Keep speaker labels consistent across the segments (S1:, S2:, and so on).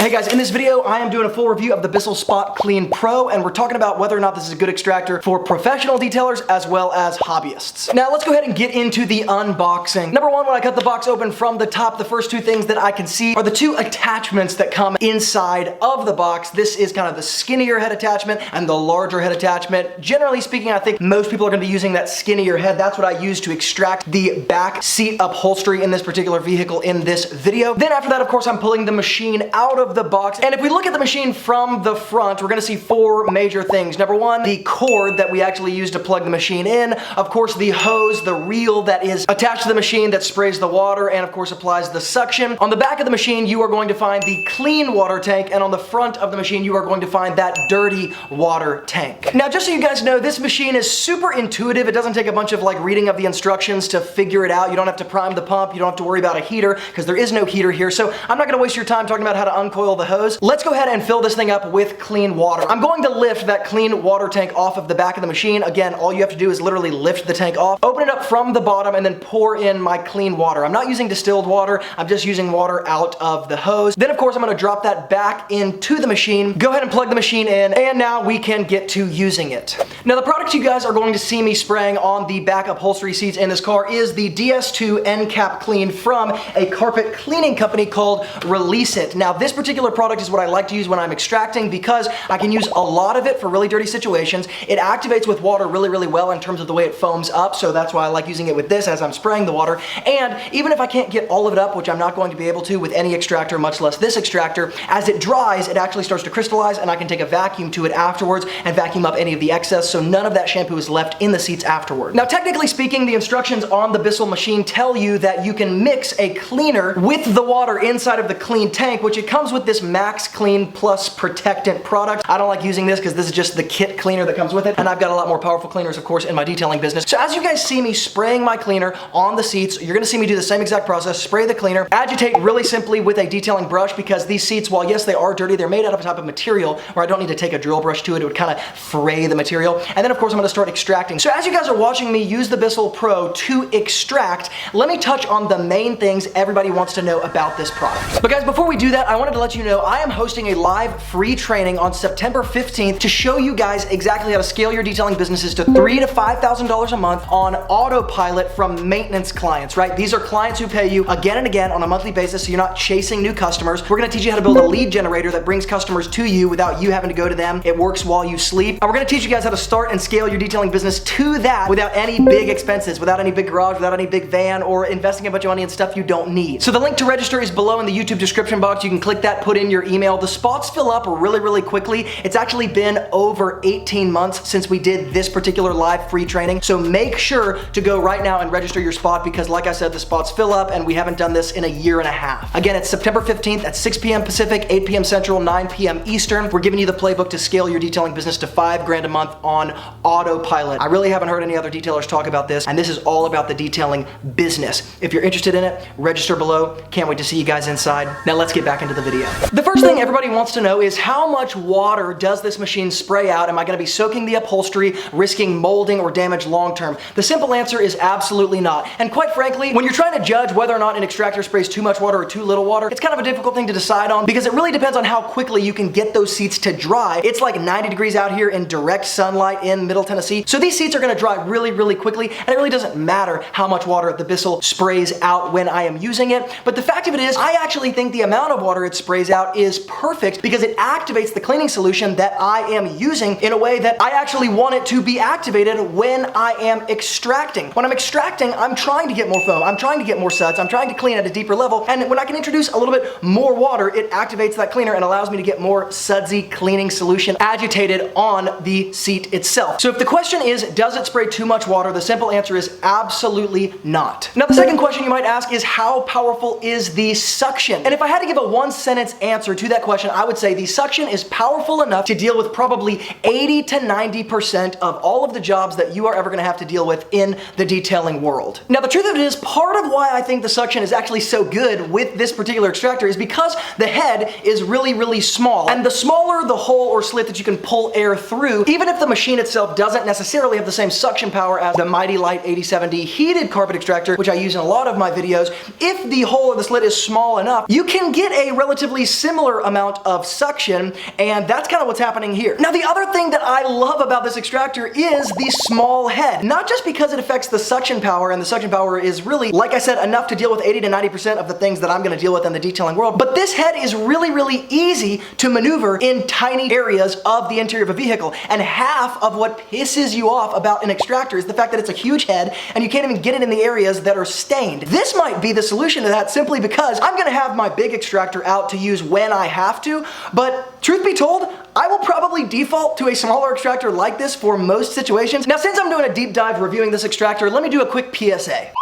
S1: Hey guys, in this video, I am doing a full review of the Bissell SpotClean Pro, and we're talking about whether or not this is a good extractor for professional detailers as well as hobbyists. Now, let's go ahead and get into the unboxing. Number one, when I cut the box open from the top, the first two things that I can see are the two attachments that come inside of the box. This is kind of the skinnier head attachment and the larger head attachment. Generally speaking, I think most people are gonna be using that skinnier head. That's what I use to extract the back seat upholstery in this particular vehicle in this video. Then after that, of course, I'm pulling the machine out of the box. And if we look at the machine from the front, we're gonna see four major things. Number one, the cord that we actually use to plug the machine in. Of course, the hose, the reel that is attached to the machine that sprays the water and of course applies the suction. On the back of the machine, you are going to find the clean water tank, and on the front of the machine, you are going to find that dirty water tank. Now, just so you guys know, this machine is super intuitive. It doesn't take a bunch of reading of the instructions to figure it out. You don't have to prime the pump. You don't have to worry about a heater because there is no heater here. So I'm not gonna waste your time talking about how to uncoil the hose. Let's go ahead and fill this thing up with clean water. I'm going to lift that clean water tank off of the back of the machine. Again, all you have to do is literally lift the tank off, open it up from the bottom, and then pour in my clean water. I'm not using distilled water. I'm just using water out of the hose. Then, of course, I'm gonna drop that back into the machine, go ahead and plug the machine in, and now we can get to using it. Now, the product you guys are going to see me spraying on the back upholstery seats in this car is the DS2 End Cap Clean from a carpet cleaning company called Release It. Now, this particular product is what I like to use when I'm extracting because I can use a lot of it for really dirty situations. It activates with water really, really well in terms of the way it foams up, so that's why I like using it with this as I'm spraying the water. And even if I can't get all of it up, which I'm not going to be able to with any extractor, much less this extractor, as it dries, it actually starts to crystallize, and I can take a vacuum to it afterwards and vacuum up any of the excess, so none of that shampoo is left in the seats afterward. Now, technically speaking, the instructions on the Bissell machine tell you that you can mix a cleaner with the water inside of the clean tank, which it comes with this Max Clean Plus Protectant product. I don't like using this because this is just the kit cleaner that comes with it, and I've got a lot more powerful cleaners, of course, in my detailing business. So as you guys see me spraying my cleaner on the seats, you're gonna see me do the same exact process. Spray the cleaner, agitate really simply with a detailing brush, because these seats, while yes, they are dirty, they're made out of a type of material where I don't need to take a drill brush to it. It would kind of fray the material. And then, of course, I'm gonna start extracting. So as you guys are watching me use the Bissell Pro to extract, let me touch on the main things everybody wants to know about this product. But guys, before we do that, I wanted to let you know I am hosting a live free training on September 15th to show you guys exactly how to scale your detailing businesses to $3,000 to $5,000 a month on autopilot from maintenance clients, right? These are clients who pay you again and again on a monthly basis, so you're not chasing new customers. We're gonna teach you how to build a lead generator that brings customers to you without you having to go to them. It works while you sleep. And we're gonna teach you guys how to start and scale your detailing business to that without any big expenses, without any big garage, without any big van, or investing a bunch of money in stuff you don't need. So the link to register is below in the YouTube description box. You can click that, put in your email. The spots fill up really, really quickly. It's actually been over 18 months since we did this particular live free training. So make sure to go right now and register your spot, because like I said, the spots fill up and we haven't done this in a year and a half. Again, it's September 15th at 6 p.m. Pacific, 8 p.m. Central, 9 p.m. Eastern. We're giving you the playbook to scale your detailing business to $5,000 a month on autopilot. I really haven't heard any other detailers talk about this, and this is all about the detailing business. If you're interested in it, register below. Can't wait to see you guys inside. Now let's get back into the video. The first thing everybody wants to know is how much water does this machine spray out? Am I gonna be soaking the upholstery, risking molding or damage long term? The simple answer is absolutely not. And quite frankly, when you're trying to judge whether or not an extractor sprays too much water or too little water, it's kind of a difficult thing to decide on, because it really depends on how quickly you can get those seats to dry. It's like 90 degrees out here in direct sunlight in Middle Tennessee. So these seats are gonna dry really, really quickly, and it really doesn't matter how much water the Bissell sprays out when I am using it. But the fact of it is, I actually think the amount of water it sprays out is perfect, because it activates the cleaning solution that I am using in a way that I actually want it to be activated when I am extracting. When I'm extracting, I'm trying to get more foam, I'm trying to get more suds, I'm trying to clean at a deeper level, and when I can introduce a little bit more water, it activates that cleaner and allows me to get more sudsy cleaning solution agitated on the seat itself. So if the question is, does it spray too much water? The simple answer is absolutely not. Now, the second question you might ask is, how powerful is the suction? And if I had to give a one-sentence answer to that question, I would say the suction is powerful enough to deal with probably 80 to 90% of all of the jobs that you are ever gonna have to deal with in the detailing world. Now, the truth of it is, part of why I think the suction is actually so good with this particular extractor is because the head is really, really small. And the smaller the hole or slit that you can pull air through, even if the machine itself doesn't necessarily have the same suction power as the Mighty Light 8070 heated carpet extractor, which I use in a lot of my videos, if the hole in the slit is small enough, you can get a relatively similar amount of suction, and that's kind of what's happening here. Now, the other thing that I love about this extractor is the small head. Not just because it affects the suction power, and the suction power is really, like I said, enough to deal with 80 to 90% of the things that I'm gonna deal with in the detailing world, but this head is really easy to maneuver in tiny areas of the interior of a vehicle. And half of what pisses you off about an extractor is the fact that it's a huge head and you can't even get it in the areas that are stained. This might be the solution to that, simply because I'm gonna have my big extractor out to use when I have to, but truth be told, I will probably default to a smaller extractor like this for most situations. Now, since I'm doing a deep dive reviewing this extractor, let me do a quick PSA.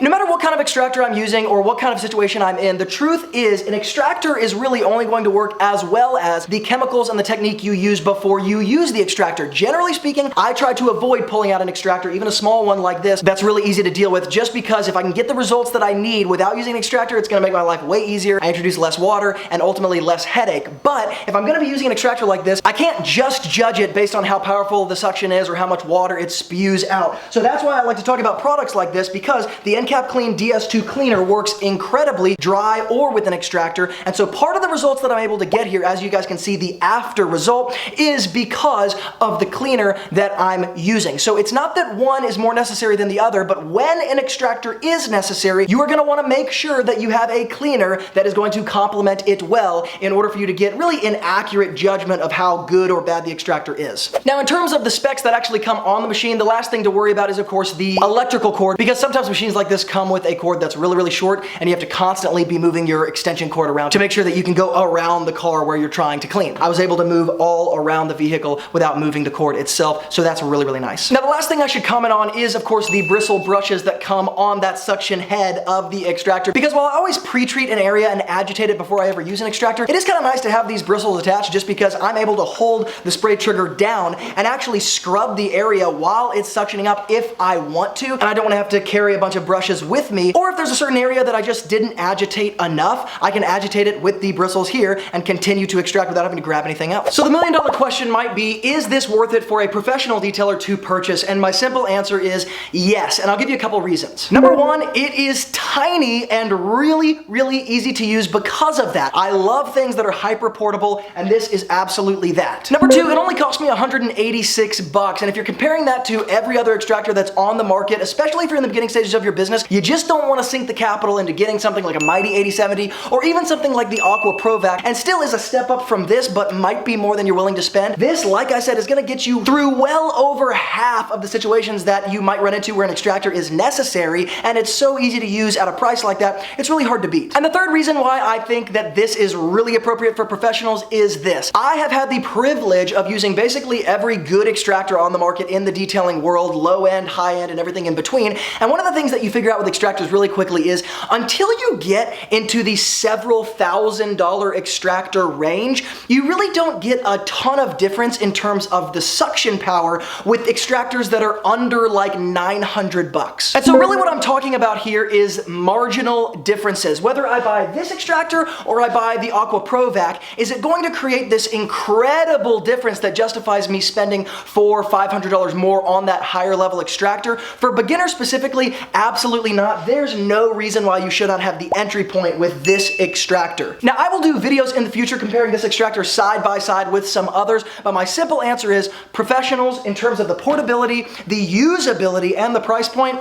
S1: No matter what kind of extractor I'm using or what kind of situation I'm in, the truth is an extractor is really only going to work as well as the chemicals and the technique you use before you use the extractor. Generally speaking, I try to avoid pulling out an extractor, even a small one like this, that's really easy to deal with, just because if I can get the results that I need without using an extractor, it's gonna make my life way easier. I introduce less water and ultimately less headache. But if I'm gonna be using an extractor like this, I can't just judge it based on how powerful the suction is or how much water it spews out. So that's why I like to talk about products like this, because the NCAP Clean DS2 cleaner works incredibly dry or with an extractor. And so part of the results that I'm able to get here, as you guys can see, the after result, is because of the cleaner that I'm using. So it's not that one is more necessary than the other, but when an extractor is necessary, you are going to want to make sure that you have a cleaner that is going to complement it well in order for you to get really an accurate judgment of how good or bad the extractor is. Now, in terms of the specs that actually come on the machine, the last thing to worry about is, of course, the electrical cord, because sometimes machines like this come with a cord that's really short, and you have to constantly be moving your extension cord around to make sure that you can go around the car where you're trying to clean. I was able to move all around the vehicle without moving the cord itself, so that's really nice. Now, the last thing I should comment on is, of course, the bristle brushes that come on that suction head of the extractor, because while I always pre-treat an area and agitate it before I ever use an extractor, it is kind of nice to have these bristles attached, just because I'm able to hold the spray trigger down and actually scrub the area while it's suctioning up if I want to, and I don't want to have to carry a bunch of brushes with me. Or if there's a certain area that I just didn't agitate enough, I can agitate it with the bristles here and continue to extract without having to grab anything else. So the million-dollar question might be, is this worth it for a professional detailer to purchase? And my simple answer is yes, and I'll give you a couple reasons. Number one, it is tiny and really easy to use because of that. I love things that are hyper portable, and this is absolutely that. Number two, it only cost me $186, and if you're comparing that to every other extractor that's on the market, especially if you're in the beginning stages of your business, you just don't want to sink the capital into getting something like a Mighty 8070 or even something like the Aqua Pro Vac, and still is a step up from this, but might be more than you're willing to spend. This, like I said, is going to get you through well over half of the situations that you might run into where an extractor is necessary, and it's so easy to use at a price like that, it's really hard to beat. And the third reason why I think that this is really appropriate for professionals is this. I have had the privilege of using basically every good extractor on the market in the detailing world, low end, high end, and everything in between, and one of the things that you figure out with extractors really quickly is until you get into the several $1,000 extractor range, you really don't get a ton of difference in terms of the suction power with extractors that are under like $900. And so really what I'm talking about here is marginal differences. Whether I buy this extractor or I buy the Aqua Pro Vac, is it going to create this incredible difference that justifies me spending $400 or $500 more on that higher level extractor? For beginners specifically, absolutely not. There's no reason why you should not have the entry point with this extractor. Now, I will do videos in the future comparing this extractor side by side with some others, but my simple answer is professionals, in terms of the portability, the usability, and the price point,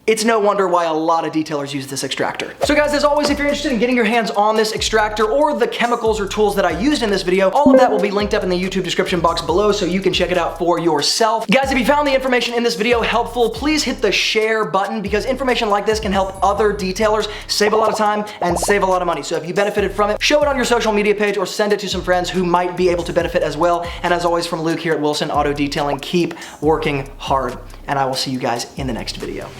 S1: it's no wonder why a lot of detailers use this extractor. So guys, as always, if you're interested in getting your hands on this extractor or the chemicals or tools that I used in this video, all of that will be linked up in the YouTube description box below so you can check it out for yourself. Guys, if you found the information in this video helpful, please hit the share button, because information like this can help other detailers save a lot of time and save a lot of money. So if you benefited from it, show it on your social media page or send it to some friends who might be able to benefit as well. And as always, from Luke here at Wilson Auto Detailing, keep working hard, and I will see you guys in the next video.